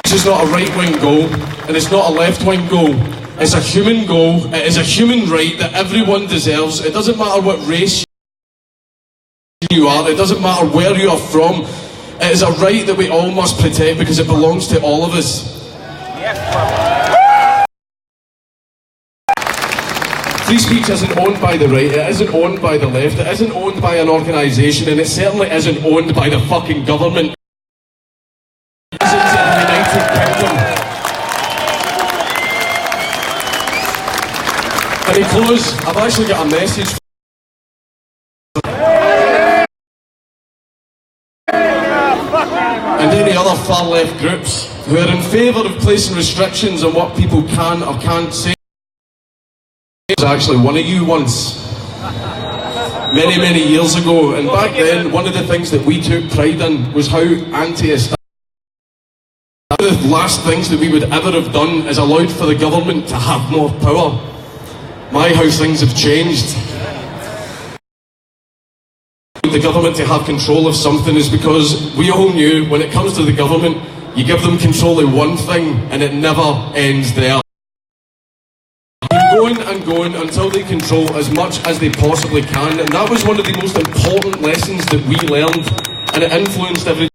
This is not a right-wing goal, and it's not a left-wing goal. It's a human goal. It is a human right that everyone deserves. It doesn't matter what race you are. It doesn't matter where you are from. It is a right that we all must protect because it belongs to all of us. Free speech isn't owned by the right. It isn't owned by the left. It isn't owned by an organisation, and it certainly isn't owned by the fucking government. And to close, I've actually got a message and any other far-left groups who are in favour of placing restrictions on what people can or can't say. I was actually one of you once, many years ago, and back then one of the things that we took pride in was how anti-establishment. One of the last things that we would ever have done is allowed for the government to have more power. My how things have changed. The government to have control of something is because we all knew when it comes to the government, you give them control of one thing and it never ends there. Going and going until they control as much as they possibly can, and that was one of the most important lessons that we learned, and it influenced everything.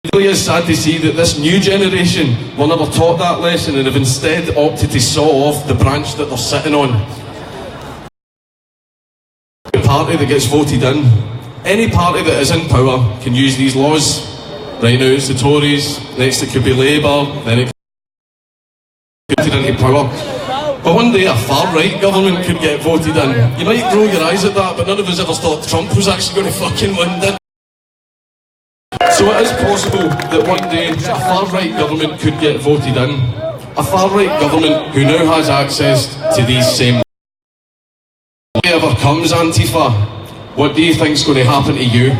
It really is sad to see that this new generation were never taught that lesson and have instead opted to saw off the branch that they're sitting on. The party that gets voted in, any party that is in power can use these laws. Right now it's the Tories, next it could be Labour, then it could be voted into power. But one day a far-right government could get voted in. You might roll your eyes at that, but none of us ever thought Trump was actually going to fucking win, did? So it is possible that one day a far-right government could get voted in. A far-right government who now has access to these same... If it ever comes, Antifa, what do you think's going to happen to you?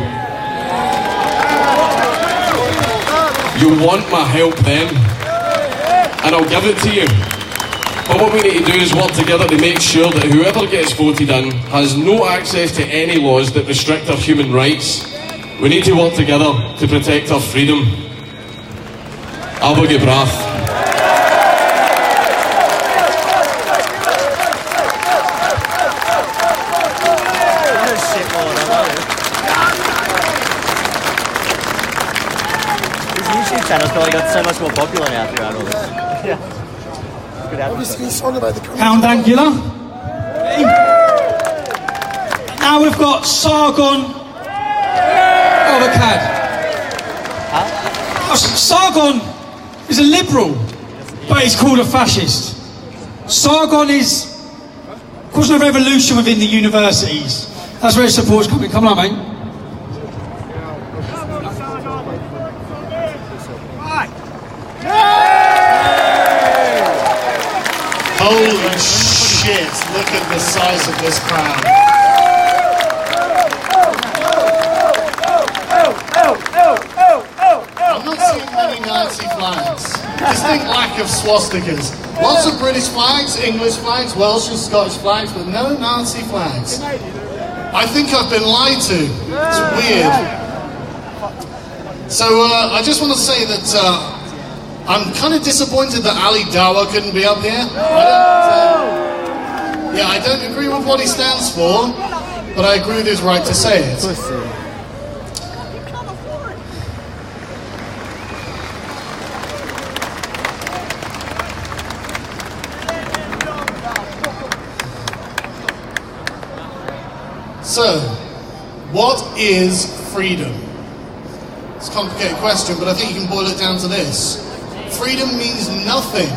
You want my help then, and I'll give it to you. But what we need to do is work together to make sure that whoever gets voted in has no access to any laws that restrict our human rights. We need to work together to protect our freedom. Aber gebracht. His YouTube channel's probably got so much more popular now throughout all this. Yeah. Obviously, song about the Pound Angular. Now we've got Sargon of a cad. Huh? Sargon is a liberal, but he's called a fascist. Sargon is causing a revolution within the universities. That's where his support's coming. Come on, mate. Holy shit, look at the size of this crowd. I'm not seeing many Nazi flags. Distinct lack of swastikas. Lots of British flags, English flags, Welsh and Scottish flags, but no Nazi flags. I think I've been lied to. It's weird. So I just want to say that I'm kind of disappointed that Ali Dawa couldn't be up here. I don't agree with what he stands for, but I agree with his right to say it. So, what is freedom? It's a complicated question, but I think you can boil it down to this. Freedom means nothing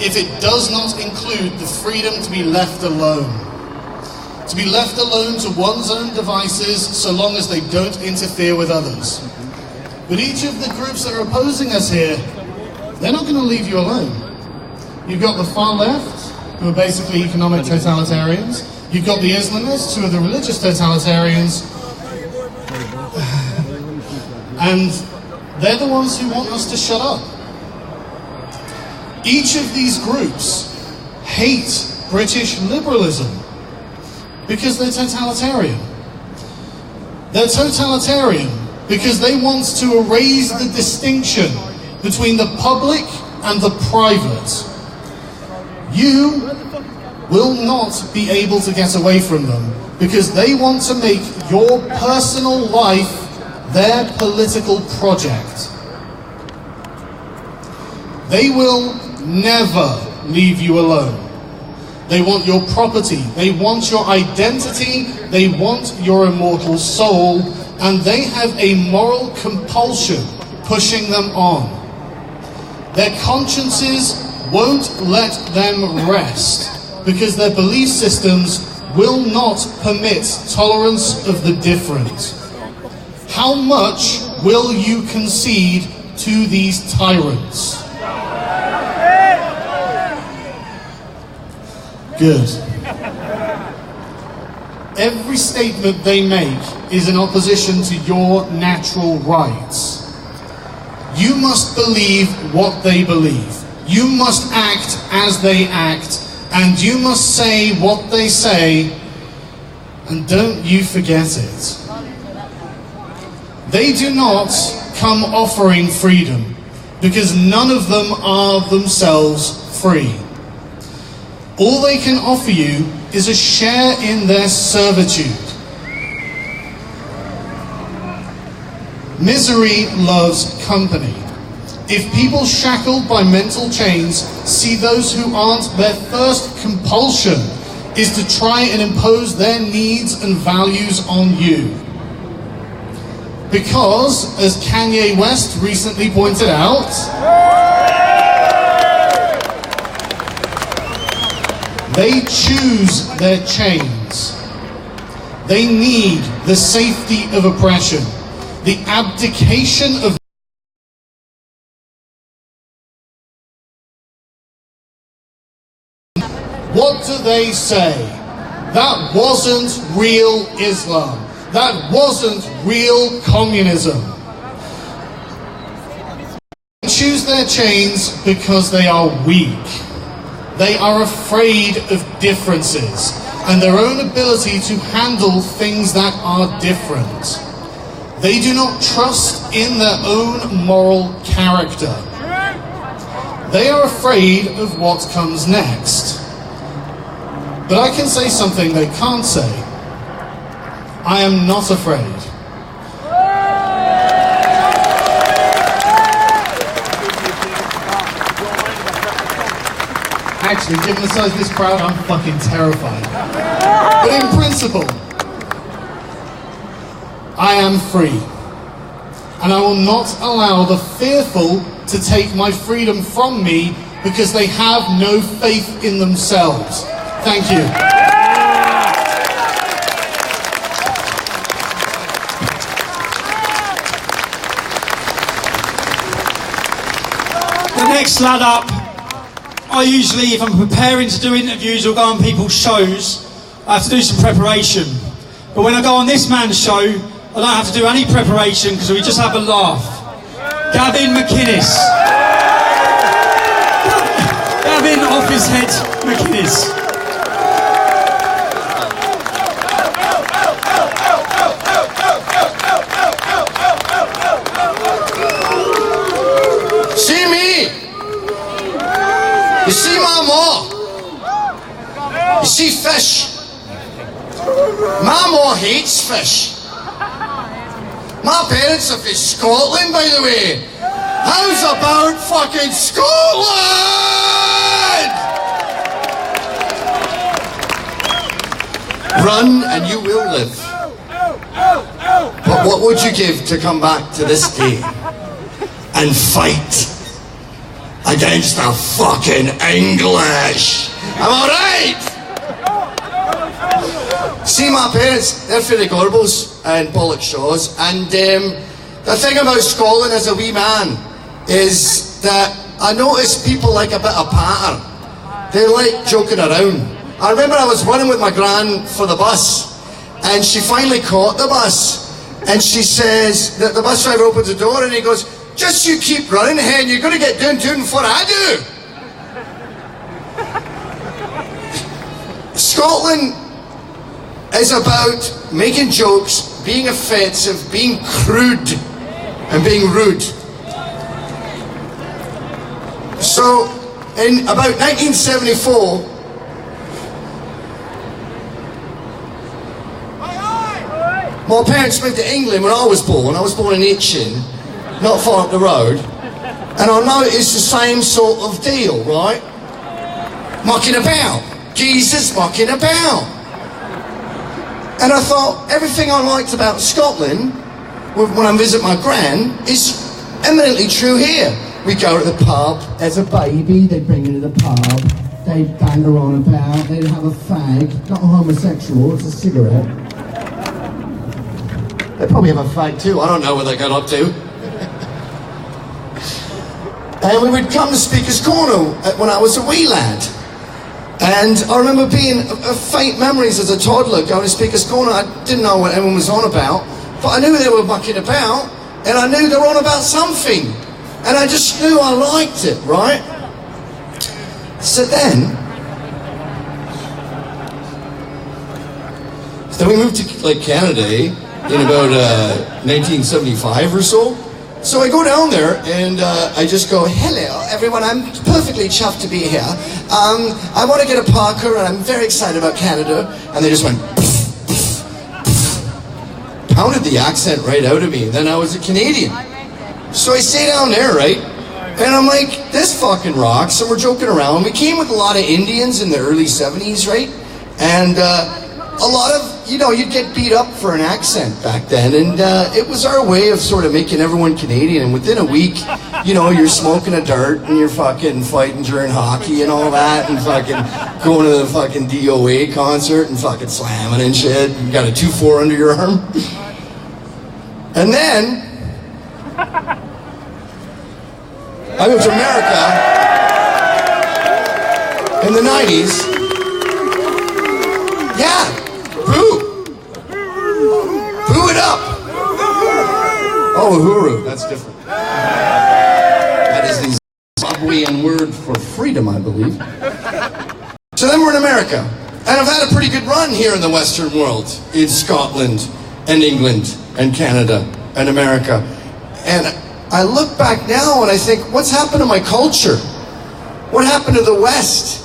if it does not include the freedom to be left alone. To be left alone to one's own devices so long as they don't interfere with others. But each of the groups that are opposing us here, they're not going to leave you alone. You've got the far left, who are basically economic totalitarians. You've got the Islamists, who are the religious totalitarians. And they're the ones who want us to shut up. Each of these groups hate British liberalism because they're totalitarian. They're totalitarian because they want to erase the distinction between the public and the private. You will not be able to get away from them because they want to make your personal life their political project. They will never leave you alone. They want your property, they want your identity, they want your immortal soul, and they have a moral compulsion pushing them on. Their consciences won't let them rest because their belief systems will not permit tolerance of the different. How much will you concede to these tyrants? Good. Every statement they make is in opposition to your natural rights. You must believe what they believe. You must act as they act, and you must say what they say, and don't you forget it. They do not come offering freedom, because none of them are themselves free. All they can offer you is a share in their servitude. Misery loves company. If people shackled by mental chains see those who aren't, their first compulsion is to try and impose their needs and values on you. Because, as Kanye West recently pointed out, they choose their chains. They need the safety of oppression, the abdication of what do they say? That wasn't real Islam. That wasn't real communism. They choose their chains because they are weak. They are afraid of differences and their own ability to handle things that are different. They do not trust in their own moral character. They are afraid of what comes next. But I can say something they can't say. I am not afraid. Actually, given the size of this crowd, I'm fucking terrified. But in principle, I am free. And I will not allow the fearful to take my freedom from me because they have no faith in themselves. Thank you. The next lad up, I usually, if I'm preparing to do interviews or go on people's shows, I have to do some preparation. But when I go on this man's show, I don't have to do any preparation because we just have a laugh. Gavin McInnes. Gavin off his head McInnes. See me? You see my maw? You see fish? My maw hates fish. My parents are from Scotland, by the way. How's about fucking Scotland? Run and you will live. But what would you give to come back to this day and fight against the fucking English? Am I right? See, my parents, they're from the Gorbals and Bollockshaws, and the thing about Scotland as a wee man is that I notice people like a bit of patter. They like joking around. I remember I was running with my gran for the bus, and she finally caught the bus, and she says, that the bus driver opens the door and he goes, "Just you keep running, hen, you're going to get down before I do." Scotland is about making jokes, being offensive, being crude, and being rude. So, in about 1974, my parents moved to England when I was born. I was born in Itchen, not far up the road. And I noticed the same sort of deal, right? Mucking about. Jesus mucking about. And I thought, everything I liked about Scotland, when I visit my gran, is eminently true here. We go to the pub. As a baby, they'd bring you to the pub. They'd bang her on about. They'd have a fag. Not a homosexual, it's a cigarette. They probably have a fag too. I don't know what they got up to. And we would come to Speaker's Corner when I was a wee lad. And I remember being faint memories as a toddler going to Speaker's Corner. I didn't know what everyone was on about, but I knew they were mucking about, and I knew they were on about something. And I just knew I liked it, right? So then we moved to like Canada, in about 1975 or so. So I go down there and I just go, hello everyone, I'm perfectly chuffed to be here. I want to get a Parker and I'm very excited about Canada. And they just went, pounded the accent right out of me. And then I was a Canadian. So I stay down there, right? And I'm like, this fucking rocks. And we're joking around. We came with a lot of Indians in the early 70s, right? And a lot of, you'd get beat up for an accent back then, and it was our way of sort of making everyone Canadian. And within a week, you're smoking a dirt and you're fucking fighting during hockey and all that, and fucking going to the fucking DOA concert and fucking slamming and shit. You got a 2-4 under your arm. And then I moved to America in the 90s. Yeah. Boo! Boo it up! Oh, uhuru, that's different. That is the Zimbabwean word for freedom, I believe. So then we're in America. And I've had a pretty good run here in the Western world, in Scotland, and England, and Canada, and America. And I look back now and I think, what's happened to my culture? What happened to the West?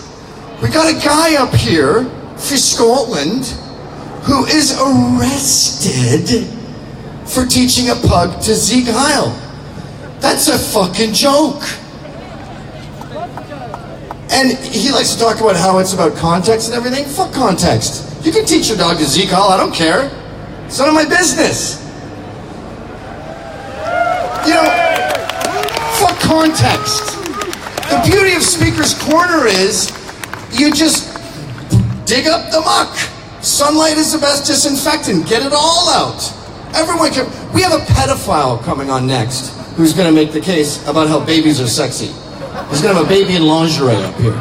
We got a guy up here for Scotland who is arrested for teaching a pug to Zeke Heil. That's a fucking joke. And he likes to talk about how it's about context and everything. Fuck context. You can teach your dog to Zeke Heil, I don't care. It's none of my business. Fuck context. The beauty of Speaker's Corner is you just dig up the muck. Sunlight is the best disinfectant. Get it all out. Everyone can. We have a pedophile coming on next who's going to make the case about how babies are sexy. He's going to have a baby in lingerie up here.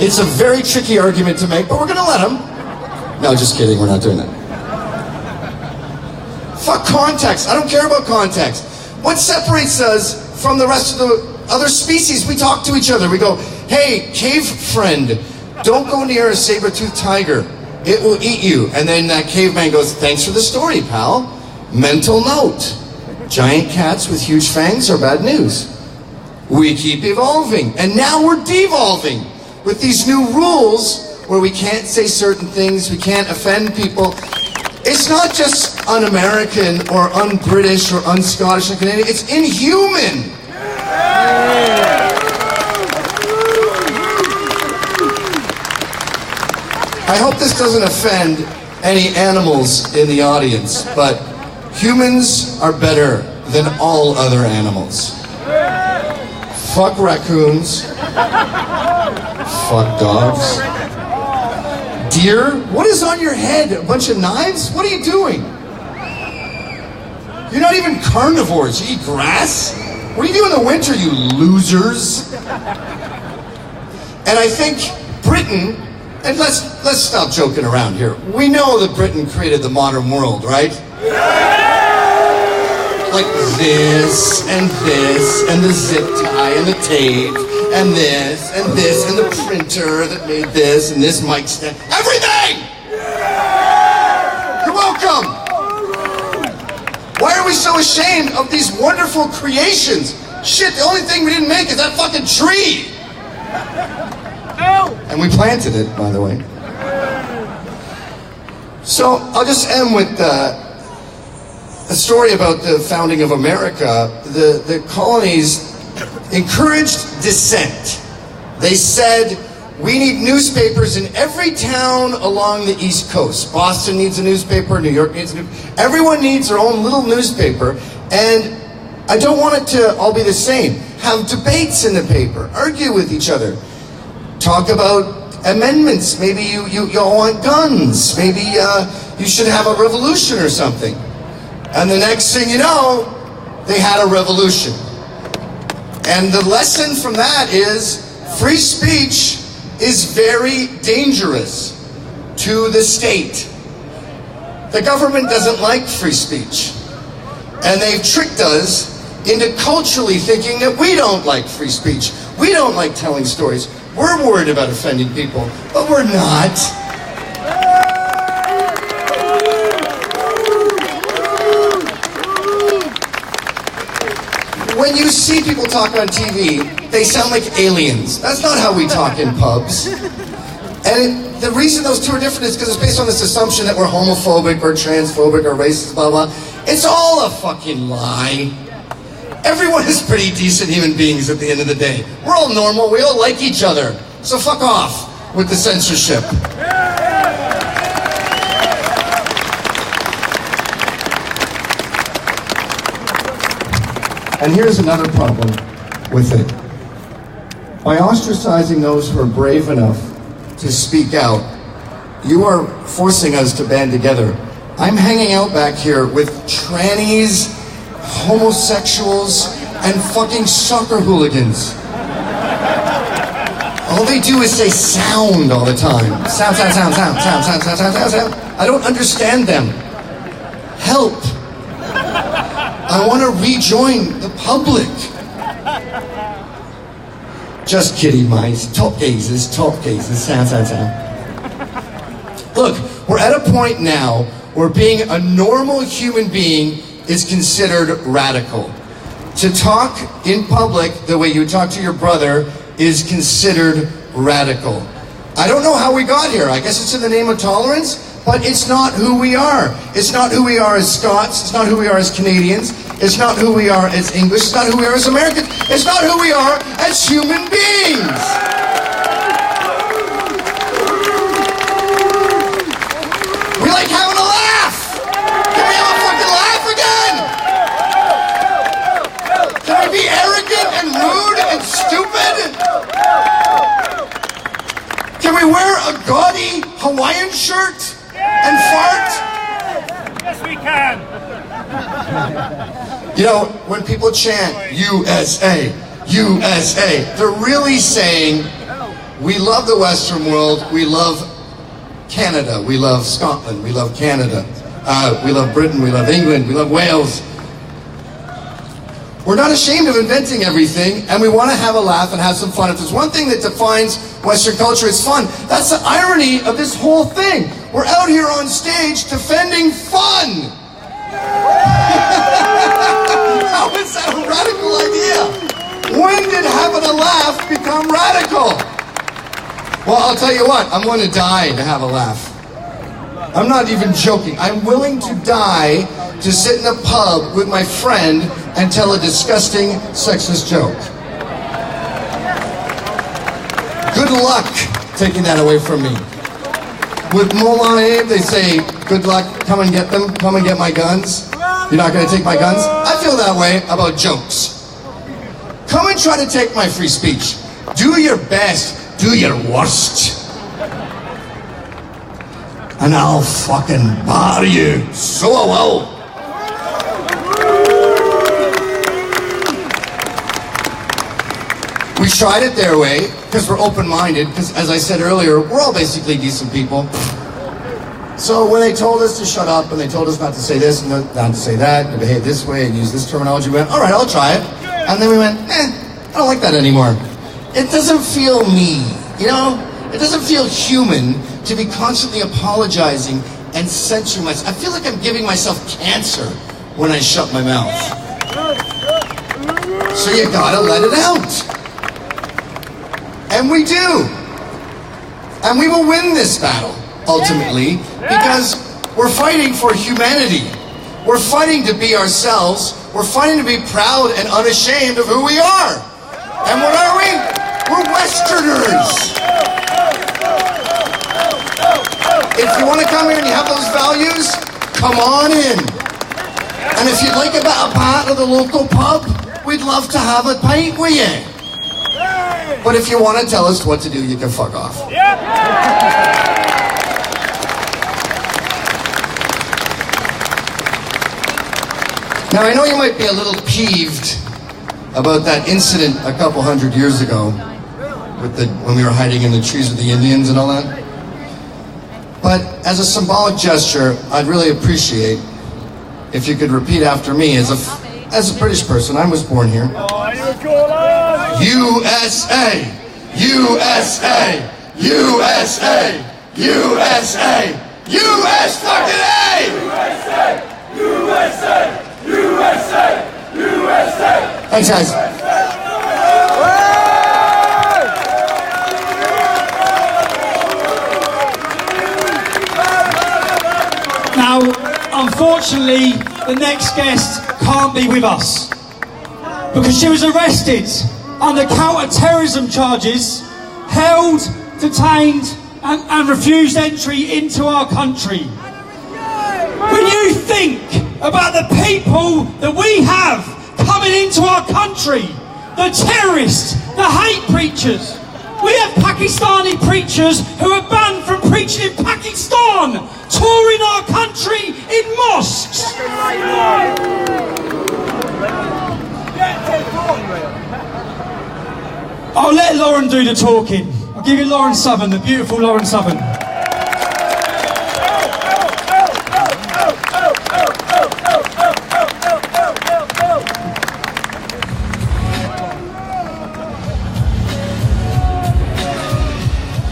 It's a very tricky argument to make, but we're going to let him. No, just kidding. We're not doing that. Fuck context. I don't care about context. What separates us from the rest of the other species? We talk to each other. We go, hey, cave friend, don't go near a saber-toothed tiger. It will eat you. And then that caveman goes, thanks for the story, pal. Mental note. Giant cats with huge fangs are bad news. We keep evolving. And now we're devolving with these new rules where we can't say certain things, we can't offend people. It's not just un-American or un-British or un-Scottish and Canadian. It's inhuman. I hope this doesn't offend any animals in the audience, but humans are better than all other animals. Fuck raccoons. Fuck dogs. Deer? What is on your head? A bunch of knives? What are you doing? You're not even carnivores. You eat grass? What do you do in the winter, you losers? And I think Britain, and let's stop joking around here. We know that Britain created the modern world, right? Like this, and the zip tie, and the tape, and this, and the printer that made this, and this mic stand. Everything! You're welcome! Why are we so ashamed of these wonderful creations? Shit, the only thing we didn't make is that fucking tree! No! And we planted it, by the way. So, I'll just end with a story about the founding of America. The colonies encouraged dissent. They said, we need newspapers in every town along the East Coast. Boston needs a newspaper, New York needs a newspaper. Everyone needs their own little newspaper, and I don't want it to all be the same. Have debates in the paper, argue with each other, talk about amendments. Maybe you all want guns. Maybe you should have a revolution or something. And the next thing you know, they had a revolution. And the lesson from that is free speech is very dangerous to the state. The government doesn't like free speech. And they've tricked us into culturally thinking that we don't like free speech. We don't like telling stories. We're worried about offending people, but we're not. When you see people talk on TV, they sound like aliens. That's not how we talk in pubs. And the reason those two are different is because it's based on this assumption that we're homophobic or transphobic or racist, blah, blah. It's all a fucking lie. Everyone is pretty decent human beings at the end of the day. We're all normal, we all like each other. So fuck off with the censorship. And here's another problem with it. By ostracizing those who are brave enough to speak out, you are forcing us to band together. I'm hanging out back here with trannies, homosexuals, and fucking soccer hooligans. All they do is say sound all the time. Sound, sound, sound, sound, sound, sound, sound, sound, sound, sound. I don't understand them. Help. I want to rejoin the public. Just kidding, mice. Top gazers, sound, sound, sound. Look, we're at a point now where being a normal human being is considered radical. To talk in public the way you talk to your brother is considered radical. I don't know how we got here. I guess it's in the name of tolerance, but it's not who we are. It's not who we are as Scots. It's not who we are as Canadians. It's not who we are as English. It's not who we are as Americans. It's not who we are as human beings. We like having a laugh. Can we have a fucking laugh again? Can we be arrogant and rude and stupid? Can we wear a gaudy Hawaiian shirt and fart? Yes, we can. You know, when people chant USA, USA, they're really saying, we love the Western world, we love Canada, we love Scotland, we love Canada, we love Britain, we love England, we love Wales. We're not ashamed of inventing everything, and we want to have a laugh and have some fun. If there's one thing that defines Western culture, it's fun. That's the irony of this whole thing. We're out here on stage defending fun. How is that a radical idea? When did having a laugh become radical? Well, I'll tell you what, I'm going to die to have a laugh. I'm not even joking. I'm willing to die to sit in a pub with my friend and tell a disgusting sexist joke. Good luck taking that away from me. With Moline, they say, good luck, come and get them, come and get my guns. You're not going to take my guns? I feel that way about jokes. Come and try to take my free speech. Do your best, do your worst. And I'll fucking bar you. So I will. We tried it their way, because we're open-minded, because as I said earlier, we're all basically decent people. So when they told us to shut up, and they told us not to say this and not to say that, and behave this way and use this terminology, we went, all right, I'll try it. And then we went, I don't like that anymore. It doesn't feel me, you know? It doesn't feel human to be constantly apologizing and censoring myself. I feel like I'm giving myself cancer when I shut my mouth. So you gotta let it out. And we do. And we will win this battle, ultimately, because we're fighting for humanity. We're fighting to be ourselves. We're fighting to be proud and unashamed of who we are. And what are we? We're Westerners. If you want to come here and you have those values, come on in. And if you'd like a part of the local pub, we'd love to have a pint with you. But if you want to tell us what to do, you can fuck off. Now, I know you might be a little peeved about that incident a couple hundred years ago with when we were hiding in the trees with the Indians and all that. But as a symbolic gesture, I'd really appreciate if you could repeat after me as a British person. I was born here. USA! USA! USA! USA! US fucking A! USA! USA! USA! USA! Thanks, guys. Now, unfortunately, the next guest can't be with us because she was arrested under counter-terrorism charges, held, detained, and refused entry into our country. When you think about the people that we have coming into our country, the terrorists, the hate preachers, we have Pakistani preachers who are banned from preaching in Pakistan, touring our country in mosques. I'll let Lauren do the talking. I'll give you Lauren Southern, the beautiful Lauren Southern.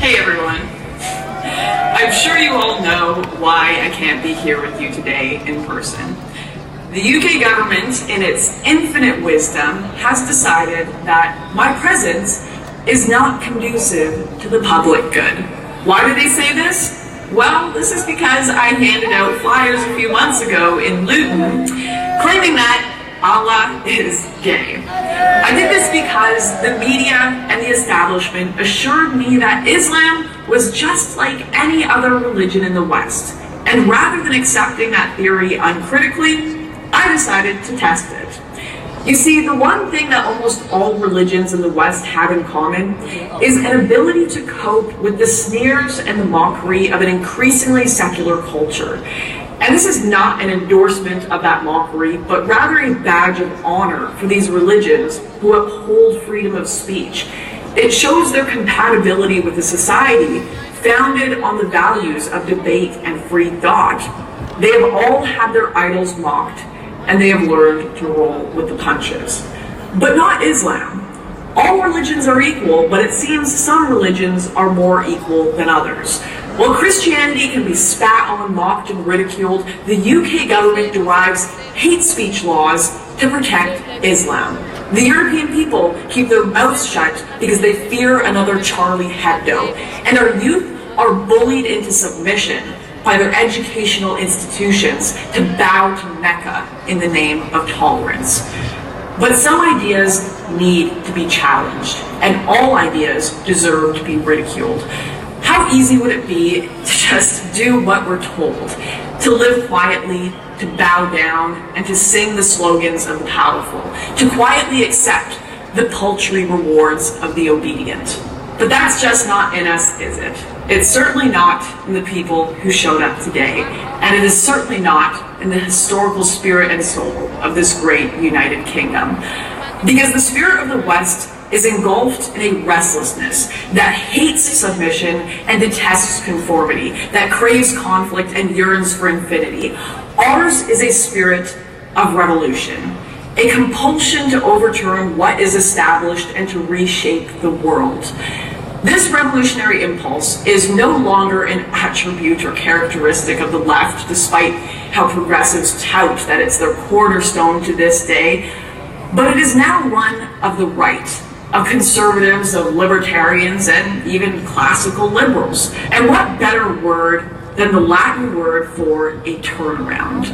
Hey everyone. I'm sure you all know why I can't be here with you today in person. The UK government, in its infinite wisdom, has decided that my presence is not conducive to the public good. Why do they say this? Well, this is because I handed out flyers a few months ago in Luton claiming that Allah is gay. I did this because the media and the establishment assured me that Islam was just like any other religion in the West. And rather than accepting that theory uncritically, I decided to test it. You see, the one thing that almost all religions in the West have in common is an ability to cope with the sneers and the mockery of an increasingly secular culture. And this is not an endorsement of that mockery, but rather a badge of honor for these religions who uphold freedom of speech. It shows their compatibility with a society founded on the values of debate and free thought. They have all had their idols mocked, and they have learned to roll with the punches. But not Islam. All religions are equal, but it seems some religions are more equal than others. While Christianity can be spat on, mocked, and ridiculed, the UK government derives hate speech laws to protect Islam. The European people keep their mouths shut because they fear another Charlie Hebdo, and our youth are bullied into submission by their educational institutions to bow to Mecca in the name of tolerance. But some ideas need to be challenged, and all ideas deserve to be ridiculed. How easy would it be to just do what we're told, to live quietly, to bow down, and to sing the slogans of the powerful, to quietly accept the paltry rewards of the obedient? But that's just not in us, is it? It's certainly not in the people who showed up today, and it is certainly not in the historical spirit and soul of this great United Kingdom. Because the spirit of the West is engulfed in a restlessness that hates submission and detests conformity, that craves conflict and yearns for infinity. Ours is a spirit of revolution, a compulsion to overturn what is established and to reshape the world. This revolutionary impulse is no longer an attribute or characteristic of the left, despite how progressives tout that it's their cornerstone to this day. but it is now one of the right, of conservatives, of libertarians, and even classical liberals. And what better word than the Latin word for a turnaround?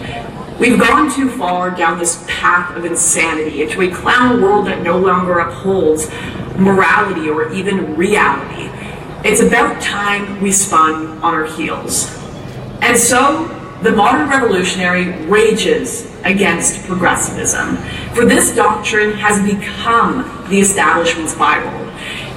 We've gone too far down this path of insanity into a clown world that no longer upholds morality or even reality. It's about time we spun on our heels. And so, the modern revolutionary rages against progressivism, for this doctrine has become the establishment's Bible.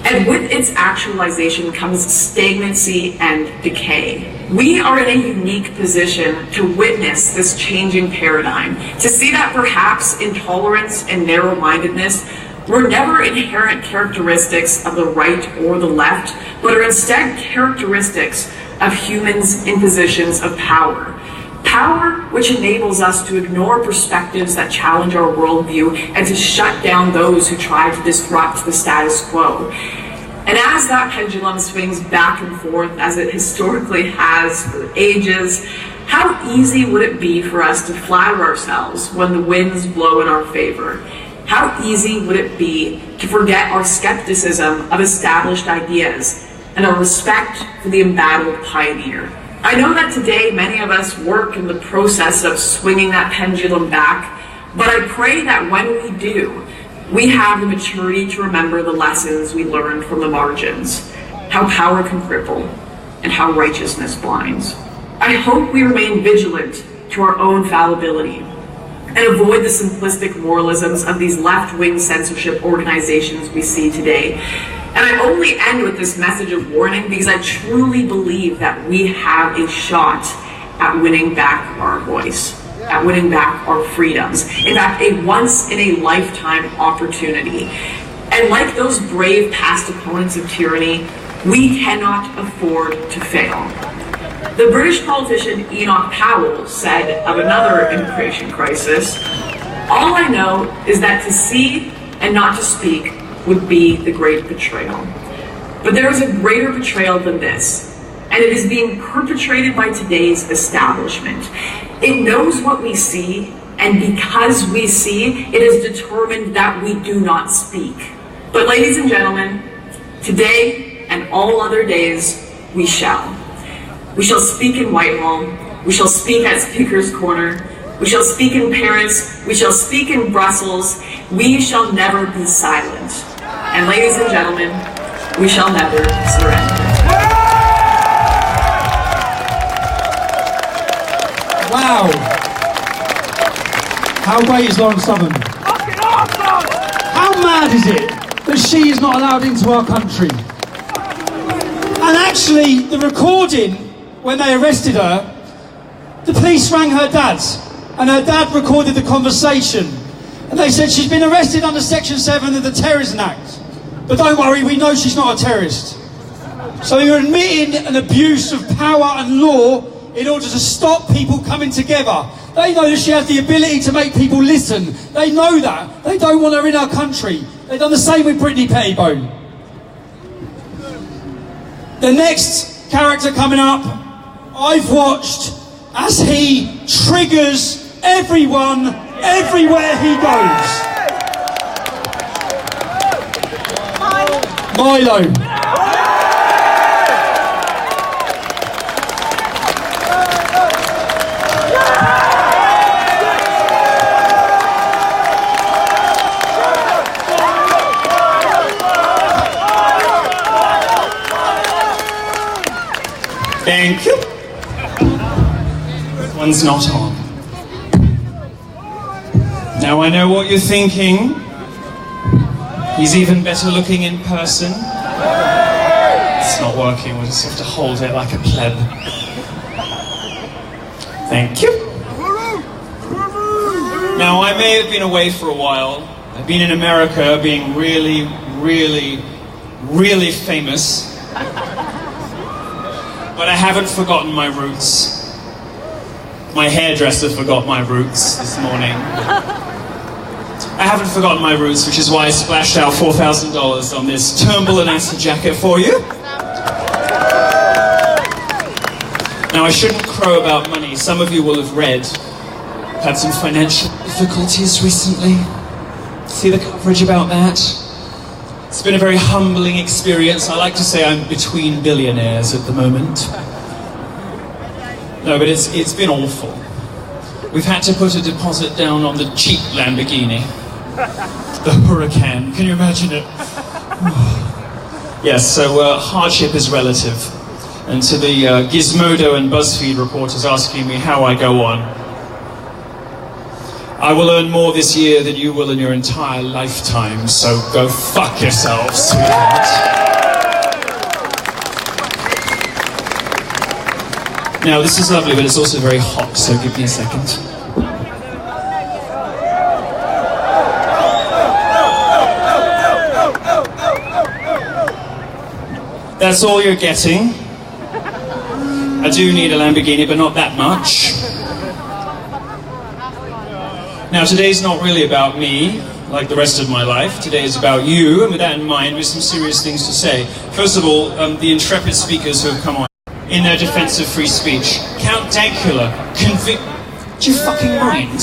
And with its actualization comes stagnancy and decay. We are in a unique position to witness this changing paradigm, to see that perhaps intolerance and narrow-mindedness were never inherent characteristics of the right or the left, but are instead characteristics of humans in positions of power. Power which enables us to ignore perspectives that challenge our worldview and to shut down those who try to disrupt the status quo. And as that pendulum swings back and forth, as it historically has for ages, how easy would it be for us to flatter ourselves when the winds blow in our favor? How easy would it be to forget our skepticism of established ideas and our respect for the embattled pioneer? I know that today many of us work in the process of swinging that pendulum back, but I pray that when we do, we have the maturity to remember the lessons we learned from the margins, how power can cripple and how righteousness blinds. I hope we remain vigilant to our own fallibility and avoid the simplistic moralisms of these left-wing censorship organizations we see today. And I only end with this message of warning because I truly believe that we have a shot at winning back our voice, at winning back our freedoms. In fact, a once-in-a-lifetime opportunity. And like those brave past opponents of tyranny, we cannot afford to fail. The British politician Enoch Powell said of another immigration crisis, "All I know is that to see and not to speak would be the great betrayal." But there is a greater betrayal than this, and it is being perpetrated by today's establishment. It knows what we see, and because we see, it is determined that we do not speak. But ladies and gentlemen, today and all other days, we shall. We shall speak in Whitehall, we shall speak at Speaker's Corner, we shall speak in Paris, we shall speak in Brussels, we shall never be silent. And ladies and gentlemen, we shall never surrender. Wow. How great is Lauren Southern? How mad is it that she is not allowed into our country? And actually, the recording, when they arrested her, the police rang her dad, and her dad recorded the conversation. And they said she's been arrested under Section 7 of the Terrorism Act. But don't worry, we know she's not a terrorist. So you're admitting an abuse of power and law in order to stop people coming together. They know that she has the ability to make people listen. They know that. They don't want her in our country. They've done the same with Brittany Pettibone. The next character coming up, I've watched as he triggers everyone, everywhere he goes. Milo. Thank you. One's not on. Now I know what you're thinking. He's even better looking in person. It's not working, we'll just have to hold it like a pleb. Thank you. Now I may have been away for a while. I've been in America being really, really, really famous. But I haven't forgotten my roots. My hairdresser forgot my roots this morning. I haven't forgotten my roots, which is why I splashed out $4,000 on this Turnbull and Astor jacket for you. Now I shouldn't crow about money. Some of you will have read. I've had some financial difficulties recently. see the coverage about that? It's been a very humbling experience. I like to say I'm between billionaires at the moment. No, but it's been awful. We've had to put a deposit down on the cheap Lamborghini. The Huracan, can you imagine it? Yes, so hardship is relative. And to the Gizmodo and BuzzFeed reporters asking me how I go on, I will earn more this year than you will in your entire lifetime, so go fuck yourselves, sweetheart. Now, this is lovely, but it's also very hot, so give me a second. That's all you're getting. I do need a Lamborghini, but not that much. Now, today's not really about me, like the rest of my life. Today is about you, and with that in mind, we have some serious things to say. First of all, the intrepid speakers who have come on in their defense of free speech. Count Dankula, do you fucking mind?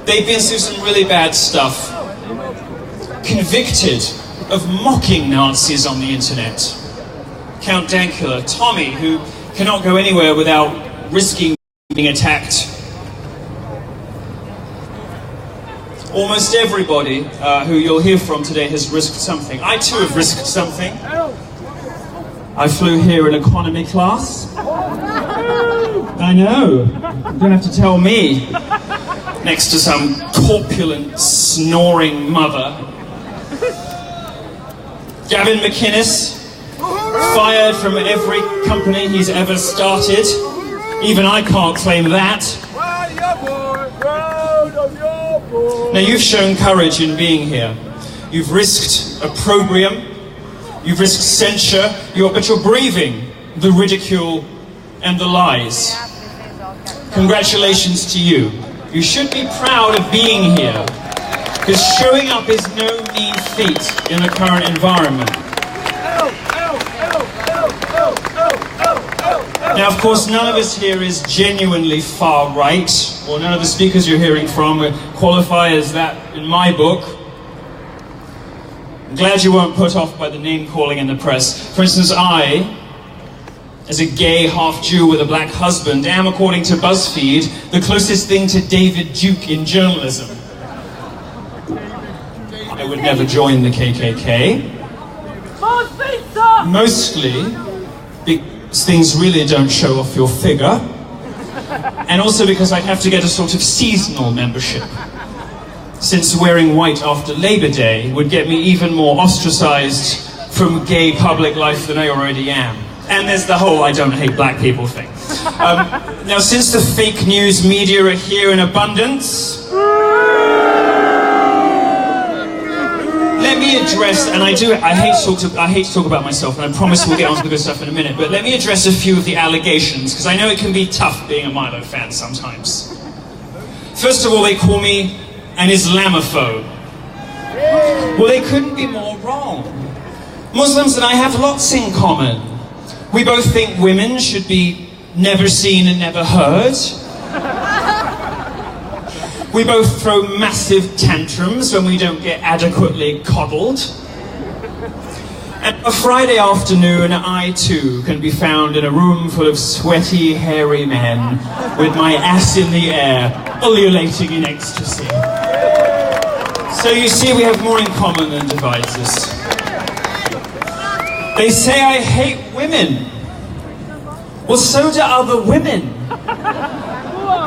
They've been through some really bad stuff. Convicted of mocking Nazis on the internet. Count Dankula, Tommy, who cannot go anywhere without risking being attacked. Almost everybody who you'll hear from today has risked something. I too have risked something. I flew here in economy class. I know. You don't have to tell me. Next to some corpulent, snoring mother. Gavin McInnes, fired from every company he's ever started. Even I can't claim that. Now, you've shown courage in being here. You've risked opprobrium. You've risked censure. But you're braving the ridicule and the lies. Congratulations to you. You should be proud of being here, because showing up is no mean feat in the current environment. Now, of course, none of us here is genuinely far right, or none of the speakers you're hearing from qualify as that in my book. I'm glad you weren't put off by the name-calling in the press. For instance, I, as a gay half-Jew with a black husband, am, according to BuzzFeed, the closest thing to David Duke in journalism. I would never join the KKK. Mostly because things really don't show off your figure, and also because I'd have to get a sort of seasonal membership, since wearing white after Labor Day would get me even more ostracized from gay public life than I already am. And there's the whole I don't hate black people thing. Now, since the fake news media are here in abundance, let me address, and I hate to talk about myself, and I promise we'll get on to the good stuff in a minute, but let me address a few of the allegations, because I know it can be tough being a Milo fan sometimes. First of all, they call me an Islamophobe. Well, they couldn't be more wrong. Muslims and I have lots in common. We both think women should be never seen and never heard. We both throw massive tantrums when we don't get adequately coddled. And a Friday afternoon, I too can be found in a room full of sweaty, hairy men with my ass in the air, ululating in ecstasy. So you see, we have more in common than divides us. They say I hate women. Well, so do other women.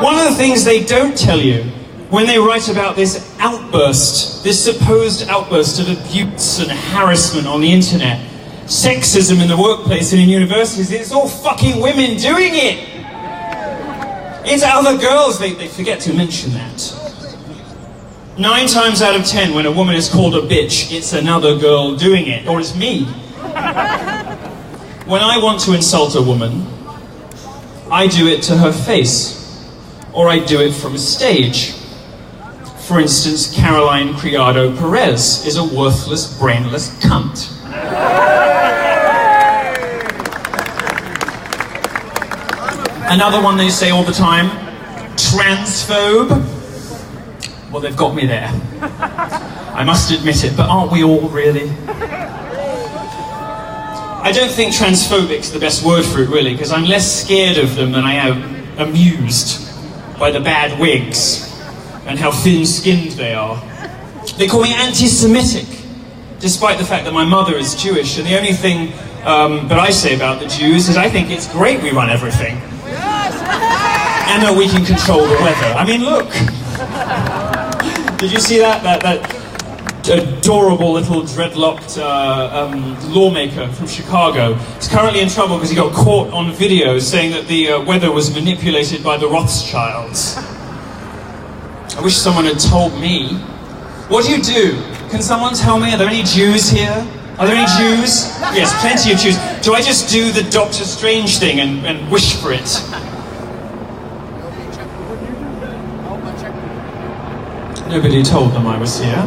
One of the things they don't tell you when they write about this outburst, this supposed outburst of abuse and harassment on the internet, sexism in the workplace and in universities, it's all fucking women doing it. It's other girls, they forget to mention that. 9 times out of 10, when a woman is called a bitch, it's another girl doing it, or it's me. When I want to insult a woman, I do it to her face, or I do it from a stage. For instance, Caroline Criado Perez is a worthless, brainless cunt. Another one they say all the time, transphobe. Well, they've got me there. I must admit it, but aren't we all really? I don't think transphobic's the best word for it, really, because I'm less scared of them than I am amused by the bad wigs and how thin-skinned they are. They call me anti-Semitic, despite the fact that my mother is Jewish, and the only thing that I say about the Jews is I think it's great we run everything. And that we can control the weather. I mean, look! Did you see that adorable little dreadlocked lawmaker from Chicago? He's currently in trouble because he got caught on video saying that the weather was manipulated by the Rothschilds. I wish someone had told me. What do you do? Can someone tell me? Are there any Jews here? Are there any Jews? Yes, plenty of Jews. Do I just do the Doctor Strange thing and wish for it? Nobody told them I was here.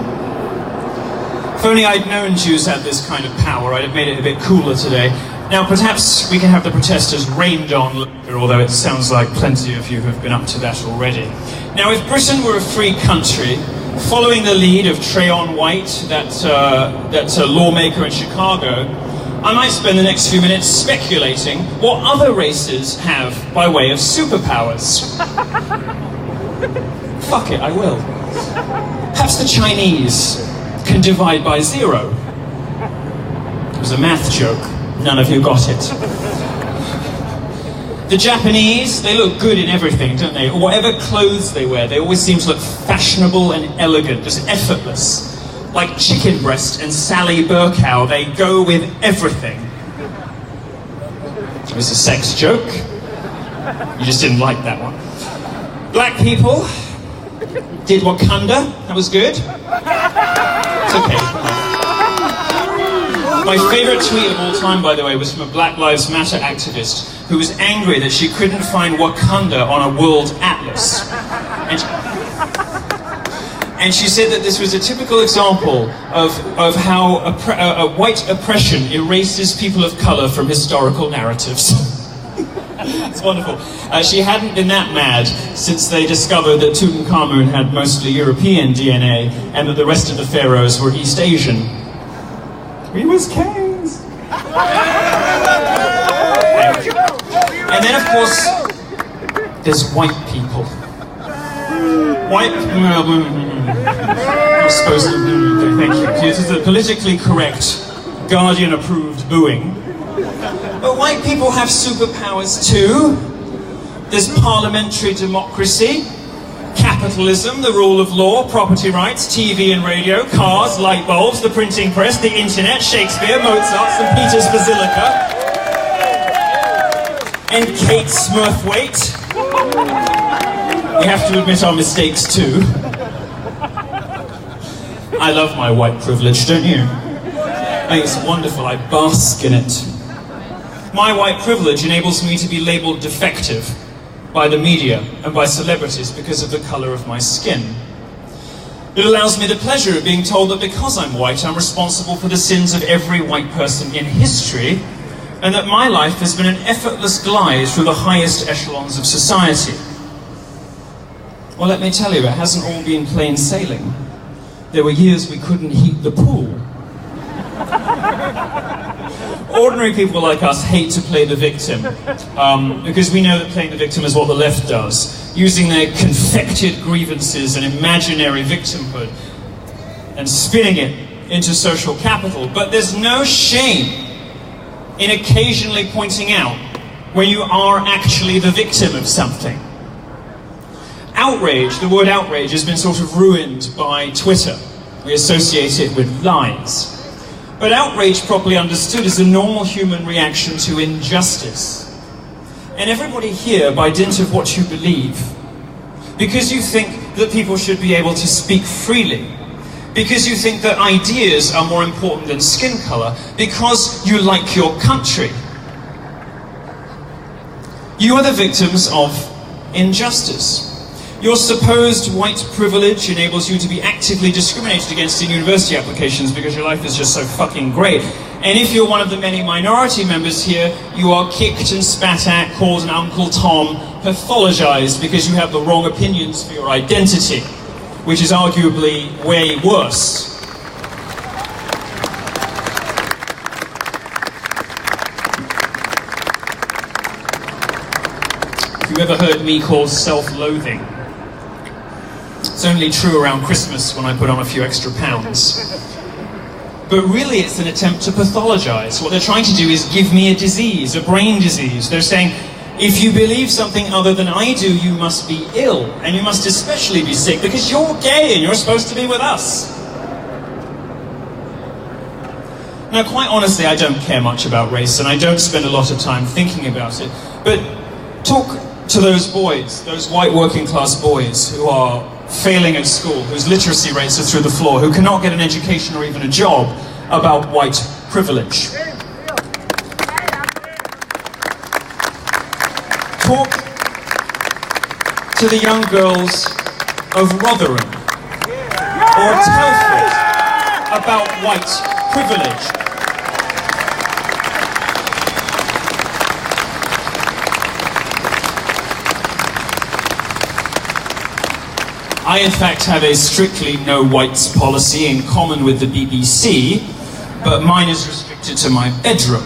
If only I'd known Jews had this kind of power, I'd have made it a bit cooler today. Now, perhaps we can have the protesters rained on later, although it sounds like plenty of you have been up to that already. Now, if Britain were a free country, following the lead of Trayon White, that lawmaker in Chicago, I might spend the next few minutes speculating what other races have by way of superpowers. Fuck it, I will. Perhaps the Chinese can divide by 0. It was a math joke. None of you got it. The Japanese, they look good in everything, don't they? Whatever clothes they wear, they always seem to look fashionable and elegant, just effortless. Like Chicken Breast and Sally Burkow, they go with everything. It was a sex joke. You just didn't like that one. Black people did Wakanda. That was good. It's okay. My favourite tweet of all time, by the way, was from a Black Lives Matter activist who was angry that she couldn't find Wakanda on a world atlas. And she said that this was a typical example of how white oppression erases people of colour from historical narratives. It's wonderful. She hadn't been that mad since they discovered that Tutankhamun had mostly European DNA and that the rest of the pharaohs were East Asian. We was kings! And then, of course, there's white people. I suppose, thank you. This is a politically correct, Guardian-approved booing. But white people have superpowers too. There's parliamentary democracy, capitalism, the rule of law, property rights, TV and radio, cars, light bulbs, the printing press, the internet, Shakespeare, Mozart, St. Peter's Basilica, and Kate Smurthwaite. We have to admit our mistakes too. I love my white privilege, don't you? I think it's wonderful, I bask in it. My white privilege enables me to be labelled defective by the media and by celebrities because of the colour of my skin. It allows me the pleasure of being told that because I'm white, I'm responsible for the sins of every white person in history, and that my life has been an effortless glide through the highest echelons of society. Well, let me tell you, it hasn't all been plain sailing. There were years we couldn't heat the pool. Ordinary people like us hate to play the victim, because we know that playing the victim is what the left does, using their confected grievances and imaginary victimhood and spinning it into social capital. But there's no shame in occasionally pointing out when you are actually the victim of something. Outrage, the word outrage, has been sort of ruined by Twitter. We associate it with lies. But outrage, properly understood, is a normal human reaction to injustice. And everybody here, by dint of what you believe, because you think that people should be able to speak freely, because you think that ideas are more important than skin colour, because you like your country, you are the victims of injustice. Your supposed white privilege enables you to be actively discriminated against in university applications because your life is just so fucking great. And if you're one of the many minority members here, you are kicked and spat at, called an Uncle Tom, pathologized because you have the wrong opinions for your identity. which is arguably way worse. Have you ever heard me called self-loathing? It's only true around Christmas when I put on a few extra pounds. But really it's an attempt to pathologize. What they're trying to do is give me a disease, a brain disease. They're saying, if you believe something other than I do, you must be ill, and you must especially be sick because you're gay and you're supposed to be with us. Now, quite honestly, I don't care much about race, and I don't spend a lot of time thinking about it. But talk to those boys, those white working class boys who are failing at school, whose literacy rates are through the floor, who cannot get an education or even a job, about white privilege. Talk to the young girls of Rotherham or Telford about white privilege. I, in fact, have a strictly no whites policy in common with the BBC, but mine is restricted to my bedroom.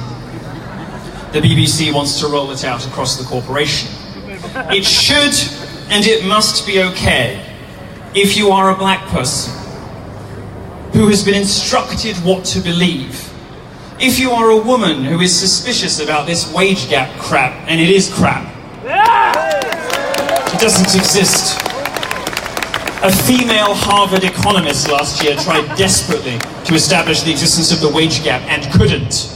The BBC wants to roll it out across the corporation. It should and it must be okay if you are a black person who has been instructed what to believe. If you are a woman who is suspicious about this wage gap crap, and it is crap. It doesn't exist. A female Harvard economist last year tried desperately to establish the existence of the wage gap and couldn't.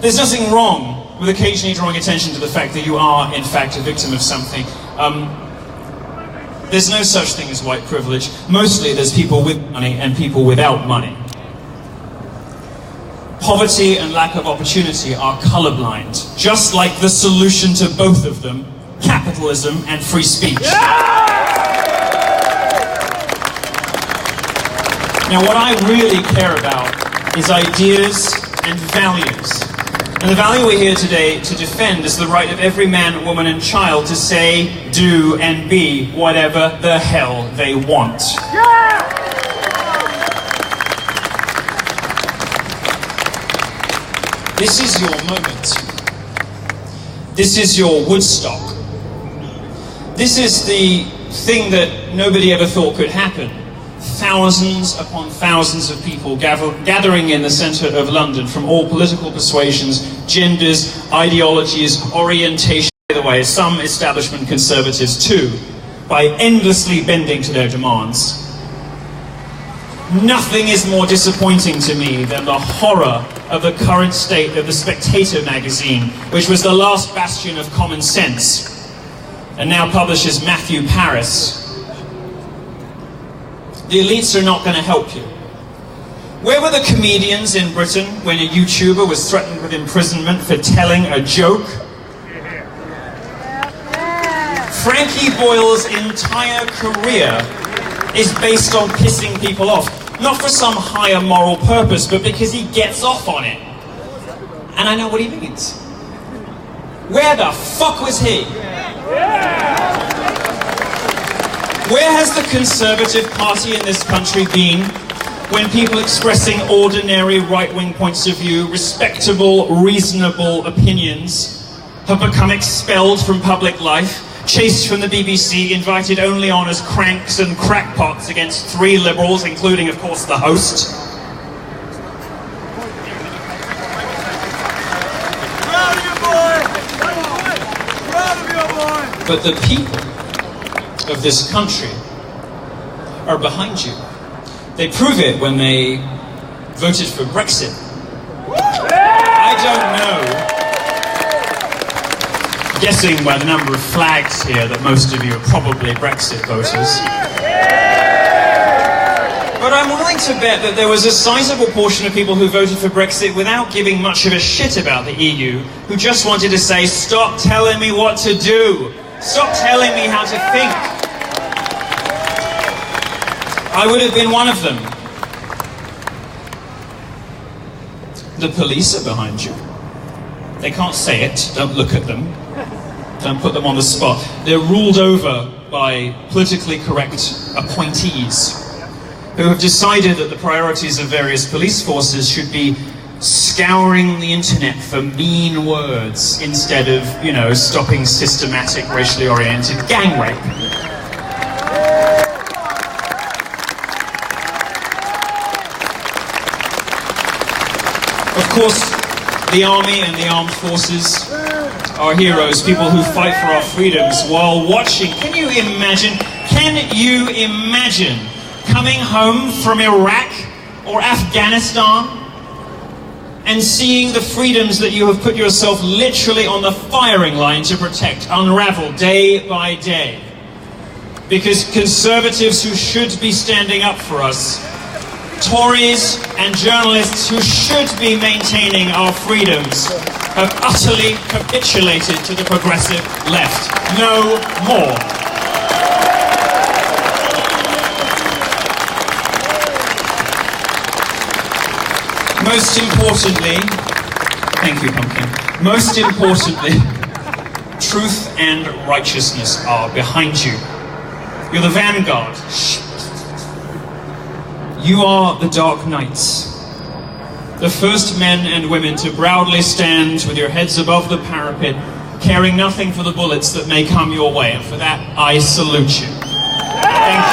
There's nothing wrong with occasionally drawing attention to the fact that you are, in fact, a victim of something. There's no such thing as white privilege. Mostly there's people with money and people without money. Poverty and lack of opportunity are colorblind, just like the solution to both of them, capitalism and free speech. Now, what I really care about is ideas and values. And the value we're here today to defend is the right of every man, woman, and child to say, do, and be whatever the hell they want. This is your moment. This is your Woodstock. This is the thing that nobody ever thought could happen. Thousands upon thousands of people gathering in the centre of London from all political persuasions, genders, ideologies, orientation. By the way, some establishment conservatives too, by endlessly bending to their demands. Nothing is more disappointing to me than the horror of the current state of the Spectator magazine, which was the last bastion of common sense, and now publishes Matthew Paris. The elites are not going to help you. Where were the comedians in Britain when a YouTuber was threatened with imprisonment for telling a joke? Frankie Boyle's entire career is based on pissing people off. Not for some higher moral purpose, but because he gets off on it. And I know what he means. Where the fuck was he? Where has the Conservative Party in this country been when people expressing ordinary right-wing points of view, respectable, reasonable opinions, have become expelled from public life, chased from the BBC, invited only on as cranks and crackpots against 3 liberals, including, of course, the host? Proud of you, boy! Proud of you, boy! But the people of this country are behind you. They prove it when they voted for Brexit. I don't know, guessing by the number of flags here, that most of you are probably Brexit voters. But I'm willing to bet that there was a sizable portion of people who voted for Brexit without giving much of a shit about the EU, who just wanted to say, stop telling me what to do. Stop telling me how to think. I would have been one of them. The police are behind you. They can't say it. Don't look at them. Don't put them on the spot. They're ruled over by politically correct appointees who have decided that the priorities of various police forces should be scouring the internet for mean words instead of, stopping systematic racially oriented gang rape. Of course, the army and the armed forces are heroes, people who fight for our freedoms while watching. Can you imagine coming home from Iraq or Afghanistan and seeing the freedoms that you have put yourself literally on the firing line to protect unravel day by day? Because conservatives who should be standing up for us, Tories and journalists who should be maintaining our freedoms, have utterly capitulated to the progressive left. No more. Most importantly, thank you, Pumpkin. Most importantly, truth and righteousness are behind you. You're the vanguard. You are the dark knights. The first men and women to proudly stand with your heads above the parapet, caring nothing for the bullets that may come your way. And for that, I salute you. Thank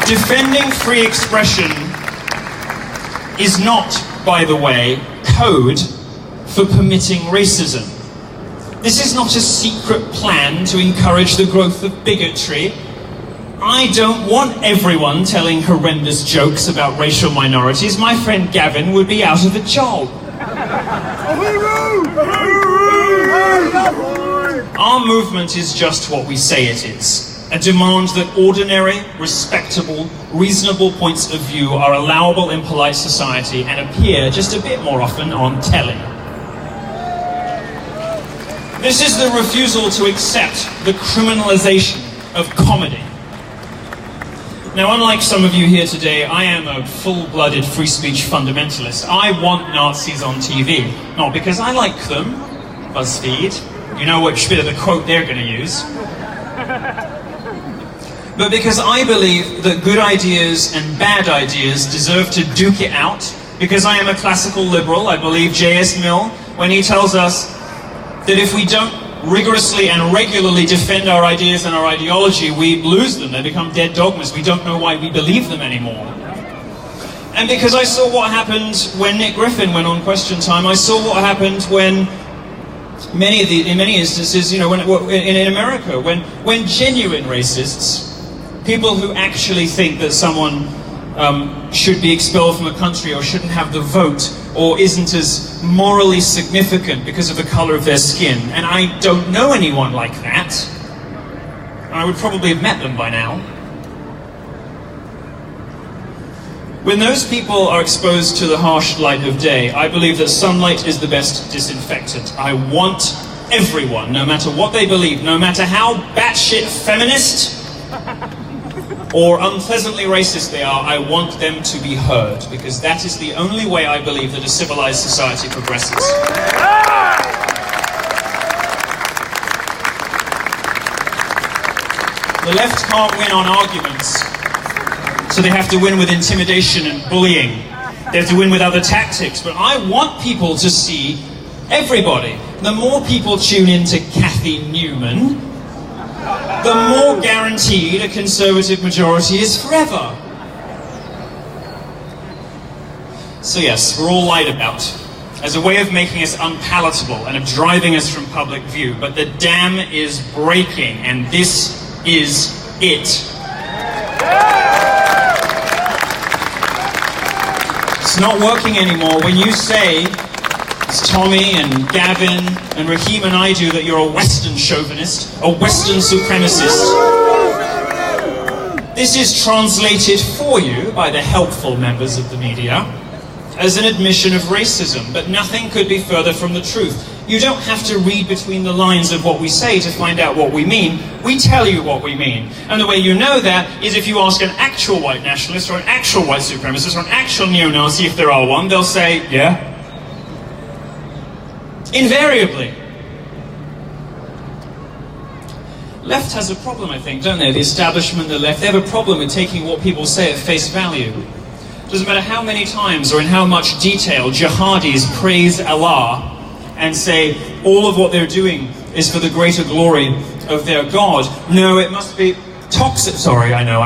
you. Defending free expression is not, by the way, code for permitting racism. This is not a secret plan to encourage the growth of bigotry. I don't want everyone telling horrendous jokes about racial minorities. My friend Gavin would be out of a job. Our movement is just what we say it is. A demand that ordinary, respectable, reasonable points of view are allowable in polite society and appear just a bit more often on telly. This is the refusal to accept the criminalization of comedy. Now, unlike some of you here today, I am a full-blooded free speech fundamentalist. I want Nazis on TV. Not because I like them, BuzzFeed, you know which bit of the quote they're going to use, but because I believe that good ideas and bad ideas deserve to duke it out. Because I am a classical liberal, I believe J.S. Mill when he tells us that if we don't rigorously and regularly defend our ideas and our ideology, we lose them. They become dead dogmas. We don't know why we believe them anymore. And because I saw what happened when Nick Griffin went on Question Time, I saw what happened when in many instances, in America, when genuine racists, people who actually think that someone should be expelled from a country or shouldn't have the vote or isn't as morally significant because of the color of their skin. And I don't know anyone like that. I would probably have met them by now. When those people are exposed to the harsh light of day, I believe that sunlight is the best disinfectant. I want everyone, no matter what they believe, no matter how batshit feminist or unpleasantly racist they are, I want them to be heard, because that is the only way I believe that a civilized society progresses. The left can't win on arguments, so they have to win with intimidation and bullying. They have to win with other tactics, but I want people to see everybody. The more people tune into Kathy Newman, the more guaranteed a conservative majority is forever. So yes, we're all lied about as a way of making us unpalatable and of driving us from public view, but the dam is breaking, and this is it. It's not working anymore. When you say, as Tommy and Gavin and Raheem and I do, that you're a Western chauvinist, a Western supremacist, this is translated for you by the helpful members of the media as an admission of racism, but nothing could be further from the truth. You don't have to read between the lines of what we say to find out what we mean. We tell you what we mean. And the way you know that is if you ask an actual white nationalist or an actual white supremacist or an actual neo-Nazi, if there are one, they'll say, yeah. Invariably. Left has a problem, I think, don't they? The establishment, the left, they have a problem with taking what people say at face value. Doesn't matter how many times or in how much detail jihadis praise Allah and say all of what they're doing is for the greater glory of their God. No, it must be toxic. Sorry, I know.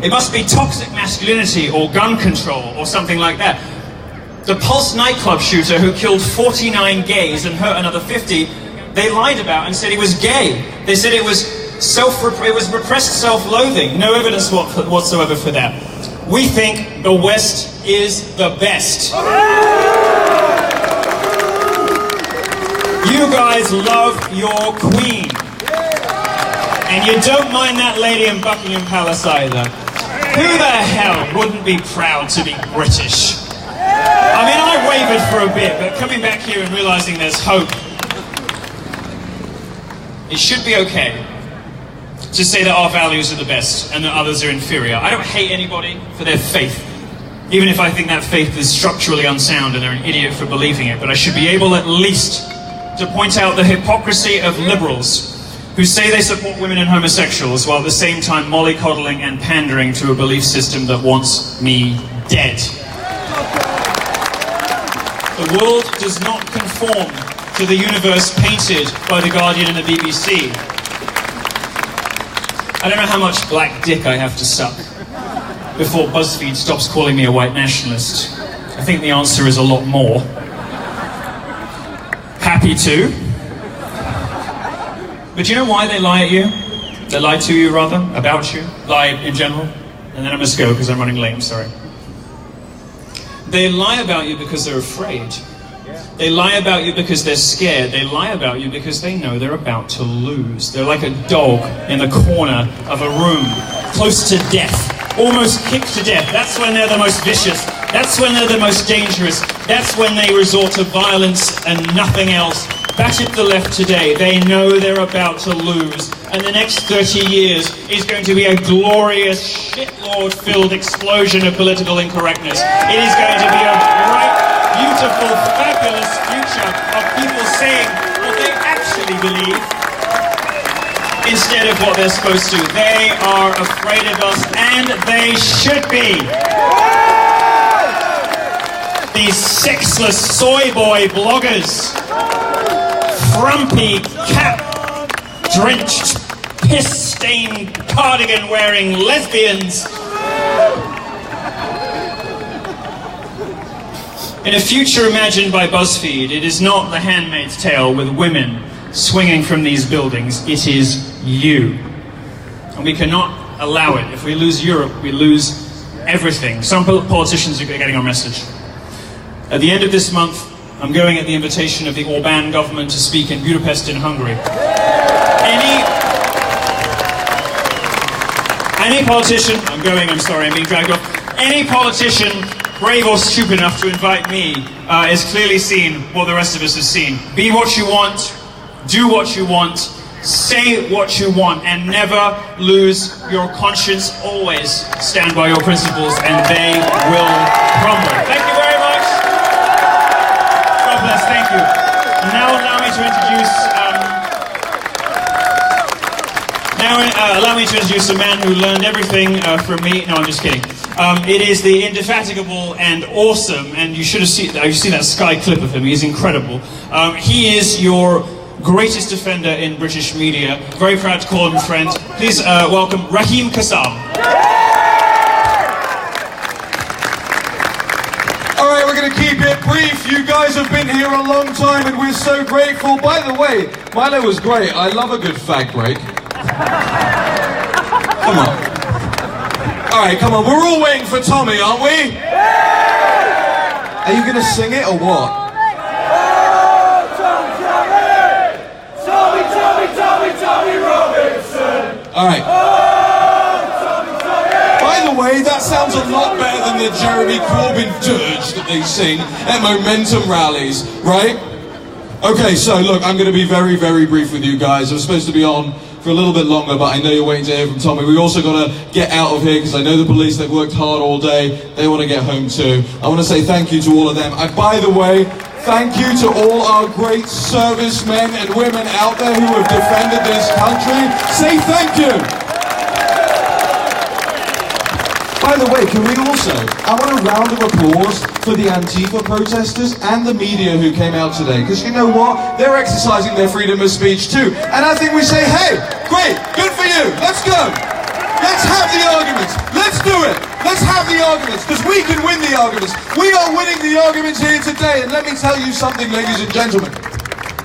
It must be toxic masculinity or gun control or something like that. The Pulse nightclub shooter who killed 49 gays and hurt another 50, they lied about and said he was gay. They said it was repressed self-loathing. No evidence whatsoever for that. We think the West is the best. You guys love your queen. And you don't mind that lady in Buckingham Palace either. Who the hell wouldn't be proud to be British? I mean, I wavered for a bit, but coming back here and realizing there's hope, it should be okay to say that our values are the best and that others are inferior. I don't hate anybody for their faith, even if I think that faith is structurally unsound and they're an idiot for believing it. But I should be able at least to point out the hypocrisy of liberals who say they support women and homosexuals while at the same time mollycoddling and pandering to a belief system that wants me dead. The world does not conform to the universe painted by The Guardian and the BBC. I don't know how much black dick I have to suck before BuzzFeed stops calling me a white nationalist. I think the answer is a lot more. Happy to. But do you know why they lie at you? They lie to you, rather, about you, lie in general. And then I must go because I'm running late, I'm sorry. They lie about you because they're afraid. They lie about you because they're scared. They lie about you because they know they're about to lose. They're like a dog in the corner of a room, close to death, almost kicked to death. That's when they're the most vicious. That's when they're the most dangerous. That's when they resort to violence and nothing else. Back at the left today, they know they're about to lose. And the next 30 years is going to be a glorious, shitlord-filled explosion of political incorrectness. It is going to be a bright, beautiful, fabulous future of people saying what they actually believe instead of what they're supposed to. They are afraid of us, and they should be. These sexless soy boy bloggers, frumpy, cap-drenched, piss-stained, cardigan-wearing lesbians. In a future imagined by BuzzFeed, it is not The Handmaid's Tale with women swinging from these buildings. It is you. And we cannot allow it. If we lose Europe, we lose everything. Some politicians are getting our message. At the end of this month, I'm going at the invitation of the Orbán government to speak in Budapest in Hungary. Any politician, I'm being dragged off. Any politician brave or stupid enough to invite me has clearly seen what the rest of us have seen. Be what you want, do what you want, say what you want, and never lose your conscience. Always stand by your principles, and they will crumble. Thank you very much. God bless, thank you. Now allow me to introduce a man who learned everything from me. No, I'm just kidding. It is the indefatigable and awesome, and you should have seen that Sky clip of him. He's incredible. He is your greatest defender in British media. Very proud to call him friend. Please welcome Raheem Kassam. All right, we're going to keep it brief. You guys have been here a long time, and we're so grateful. By the way, Milo was great. I love a good fag break. Come on. All right, come on. We're all waiting for Tommy, aren't we? Yeah! Are you going to sing it or what? Tommy Robinson. All right. By the way, that sounds a lot better than the Jeremy Corbyn dirge that they sing at momentum rallies, right? Okay, so look, I'm going to be very, very brief with you guys. I'm supposed to be on for a little bit longer, but I know you're waiting to hear from Tommy. We also got to get out of here because I know the police, they've worked hard all day. They want to get home too. I want to say thank you to all of them. By the way, Thank you to all our great servicemen and women out there who have defended this country. Say thank you. By the way, can we also, I want a round of applause for the Antifa protesters and the media who came out today, because you know what? They're exercising their freedom of speech too. And I think we say, hey, great, good for you, let's go. Let's have the arguments, let's do it. Let's have the arguments, because we can win the arguments. We are winning the arguments here today, and let me tell you something, ladies and gentlemen.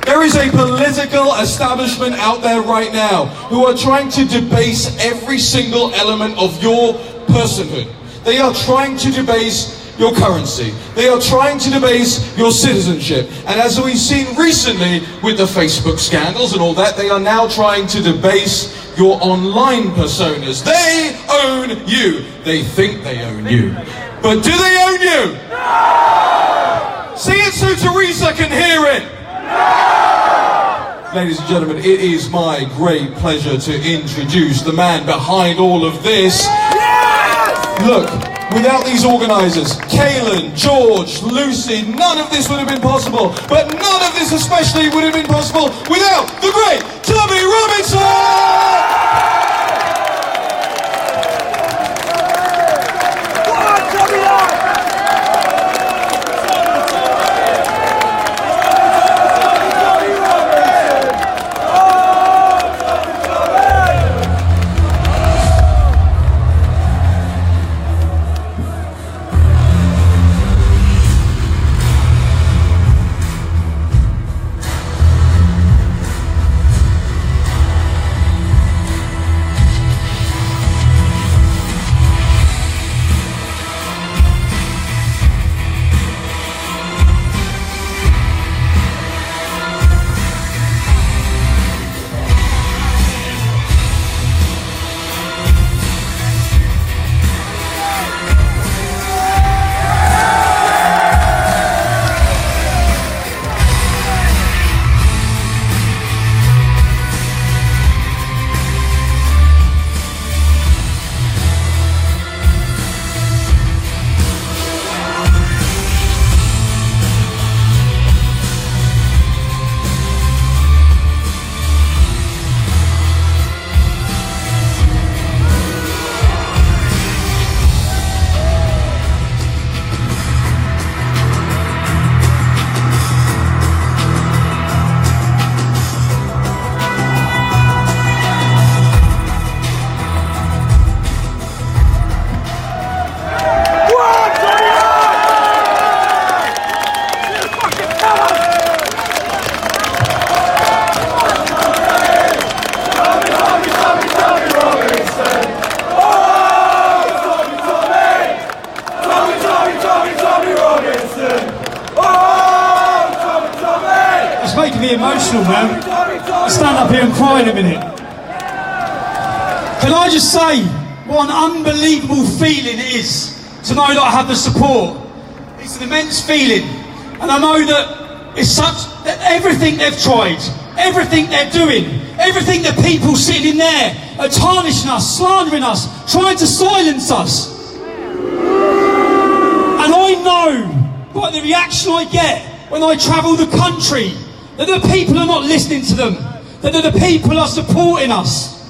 There is a political establishment out there right now who are trying to debase every single element of your personhood. They are trying to debase your currency. They are trying to debase your citizenship. And as we've seen recently with the Facebook scandals and all that, they are now trying to debase your online personas. They own you. They think they own you. But do they own you? No! Say it so Teresa can hear it. No! Ladies and gentlemen, it is my great pleasure to introduce the man behind all of this. Yes! Look, without these organisers, Kaylin, George, Lucy, none of this would have been possible. But none of this especially would have been possible without the great Tommy Robinson! Emotional, man. I'll stand up here and cry in a minute. Can I just say what an unbelievable feeling it is to know that I have the support. It's an immense feeling, and I know that it's such that everything they've tried, everything they're doing, everything the people sitting in there are tarnishing us, slandering us, trying to silence us. And I know by the reaction I get when I travel the country that the people are not listening to them, that the people are supporting us.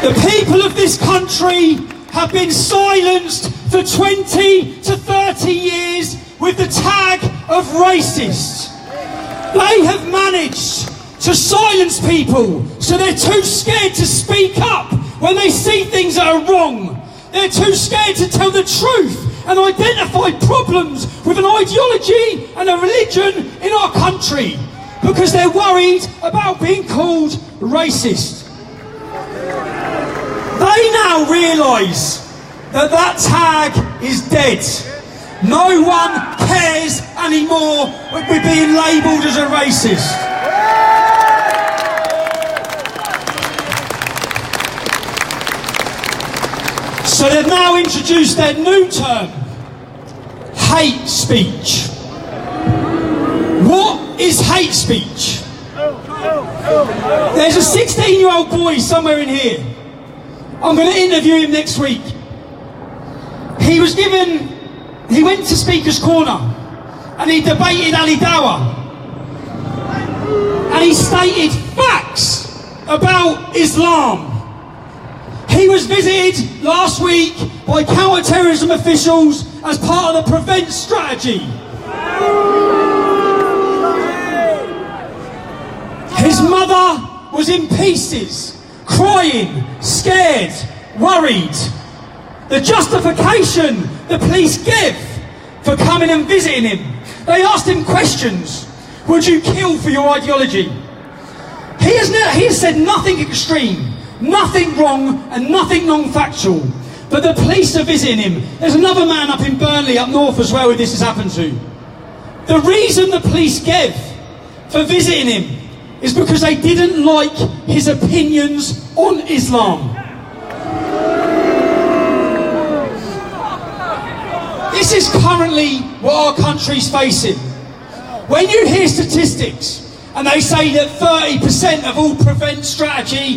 The people of this country have been silenced for 20 to 30 years with the tag of racist. They have managed to silence people so they're too scared to speak up when they see things that are wrong. They're too scared to tell the truth and identify problems with an ideology and a religion in our country because they're worried about being called racist. They now realise that that tag is dead. No one cares anymore with being labelled as a racist. So they've now introduced their new term, hate speech. What is hate speech? There's a 16-year-old boy somewhere in here. I'm going to interview him next week. He went to Speaker's Corner and he debated Ali Dawah. And he stated facts about Islam. He was visited last week by counter-terrorism officials as part of the Prevent strategy. His mother was in pieces, crying, scared, worried. The justification the police give for coming and visiting him, they asked him questions. Would you kill for your ideology? He has said nothing extreme, nothing wrong and nothing non-factual. But the police are visiting him. There's another man up in Burnley, up north as well, who this has happened to. The reason the police gave for visiting him is because they didn't like his opinions on Islam. This is currently what our country's facing. When you hear statistics and they say that 30% of all Prevent strategy